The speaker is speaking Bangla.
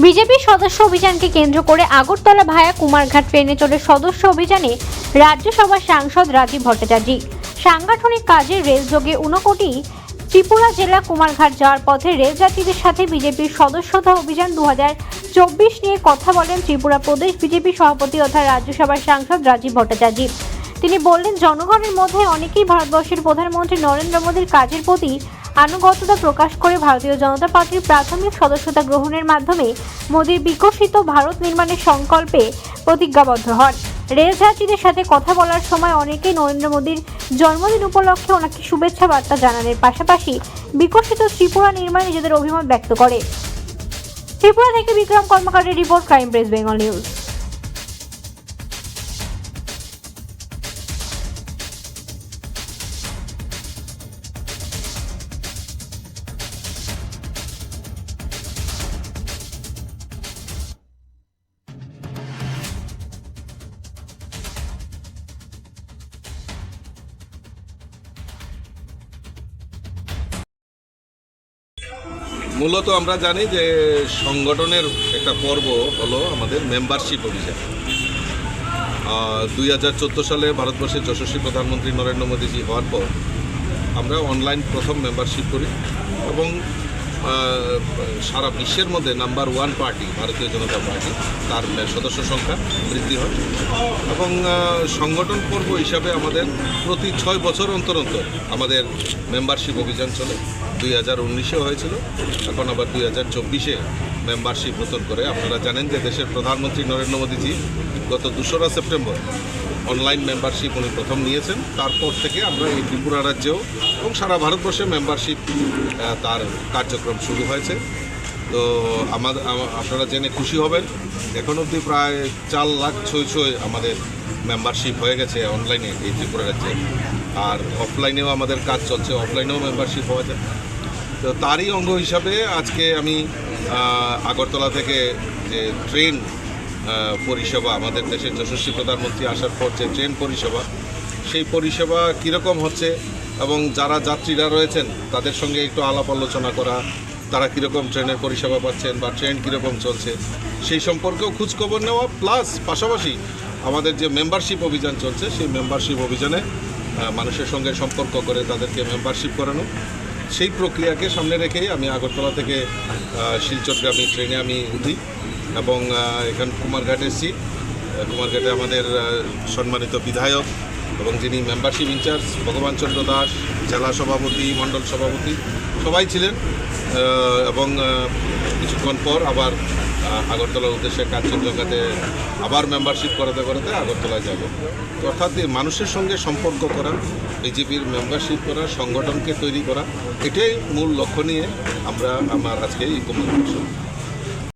বিজেপি সদস্য অভিযানকে কেন্দ্র করে আগরতলা ভায়া কুমারঘাট ট্রেনে চলে সদস্য অভিযানে রাজ্যসভার সাংসদ রাজীব ভট্টাচার্য। সাংগঠনিক কাজে রেলযোগে ঊনকোটি ত্রিপুরা জেলা কুমারঘাট যাওয়ার পথে রেলযাত্রীদের সাথে বিজেপির সদস্যতা অভিযান 2024 নিয়ে কথা বলেন ত্রিপুরা প্রদেশ বিজেপি সভাপতি তথা রাজ্যসভার সাংসদ রাজীব ভট্টাচার্য। তিনি বললেন, জনগণের মধ্যে অনেকেই ভারতবর্ষের প্রধানমন্ত্রী নরেন্দ্র মোদীর কাজের প্রতি আনুগত্যতা প্রকাশ করে ভারতীয় জনতা পার্টির প্রাথমিক সদস্যতা গ্রহণের মাধ্যমে মোদীর বিকশিত ভারত নির্মাণের সংকল্পে প্রতিজ্ঞাবদ্ধ হন। রেলযাত্রীদের সাথে কথা বলার সময় অনেকেই নরেন্দ্র মোদীর জন্মদিন উপলক্ষে ওনাকে শুভেচ্ছা বার্তা জানানোর পাশাপাশি বিকশিত ত্রিপুরা নির্মাণে নিজেদের অভিমত ব্যক্ত করে। ত্রিপুরা থেকে বিক্রম কর্মকারের report, crime press Bengal news. মূলত আমরা জানি যে সংগঠনের একটা পর্ব হলো আমাদের মেম্বারশিপ অভিযান। 2014 সালে ভারতবর্ষের যশস্বী প্রধানমন্ত্রী নরেন্দ্র মোদীজি হওয়ার পর আমরা অনলাইন প্রথম মেম্বারশিপ করি এবং সারা বিশ্বের মধ্যে নাম্বার 1 পার্টি ভারতীয় জনতা পার্টি, তার সদস্য সংখ্যা বৃদ্ধি হয় এবং সংগঠন পর্ব হিসাবে আমাদের প্রতি 6 বছর অন্তর অন্তর আমাদের মেম্বারশিপ অভিযান চলে। 2019-এ হয়েছিল, এখন আবার 2024-এ মেম্বারশিপ নতুন করে। আপনারা জানেন যে দেশের প্রধানমন্ত্রী নরেন্দ্র মোদীজি গত 2রা সেপ্টেম্বর অনলাইন মেম্বারশিপ উনি প্রথম নিয়েছেন। তারপর থেকে আমরা এই ত্রিপুরা রাজ্যেও এবং সারা ভারতবর্ষে মেম্বারশিপ তার কার্যক্রম শুরু হয়েছে। তো আপনারা জেনে খুশি হবেন, এখন অবধি প্রায় 4 লাখ ছয় আমাদের মেম্বারশিপ হয়ে গেছে অনলাইনে এই ত্রিপুরা রাজ্যে। আর অফলাইনেও আমাদের কাজ চলছে, অফলাইনেও মেম্বারশিপ হওয়া যায়। তো তারই অঙ্গ হিসাবে আজকে আমি আগরতলা থেকে যে ট্রেন পরিষেবা, আমাদের দেশের যশস্বী প্রধানমন্ত্রী আসার পর যে ট্রেন পরিষেবা, সেই পরিষেবা কীরকম হচ্ছে এবং যারা যাত্রীরা রয়েছেন তাদের সঙ্গে একটু আলাপ আলোচনা করা, তারা কীরকম ট্রেনের পরিষেবা পাচ্ছেন বা ট্রেন কীরকম চলছে সেই সম্পর্কেও খোঁজখবর নেওয়া, প্লাস পাশাপাশি আমাদের যে মেম্বারশিপ অভিযান চলছে সেই মেম্বারশিপ অভিযানে মানুষের সঙ্গে সম্পর্ক করে তাদেরকে মেম্বারশিপ করানো, সেই প্রক্রিয়াকে সামনে রেখেই আমি আগরতলা থেকে শিলচরগামী ট্রেনে আমি উঠি এবং এখান কুমারঘাট এসেছি। কুমারঘাটে আমাদের সম্মানিত বিধায়ক এবং যিনি মেম্বারশিপ ইনচার্জ ভগবান চন্দ্র দাস, জেলা সভাপতি, মণ্ডল সভাপতি সবাই ছিলেন এবং কিছুক্ষণ পর আবার আগরতলার উদ্দেশ্যে কাঞ্চনজঙ্ঘাতে আবার মেম্বারশিপ করাতে করাতে আগরতলায় যাব। তো অর্থাৎ মানুষের সঙ্গে সম্পর্ক করা, বিজেপির মেম্বারশিপ করা, সংগঠনকে তৈরি করা, এটাই মূল লক্ষ্য নিয়ে আমার আজকে এই কর্মসূচি।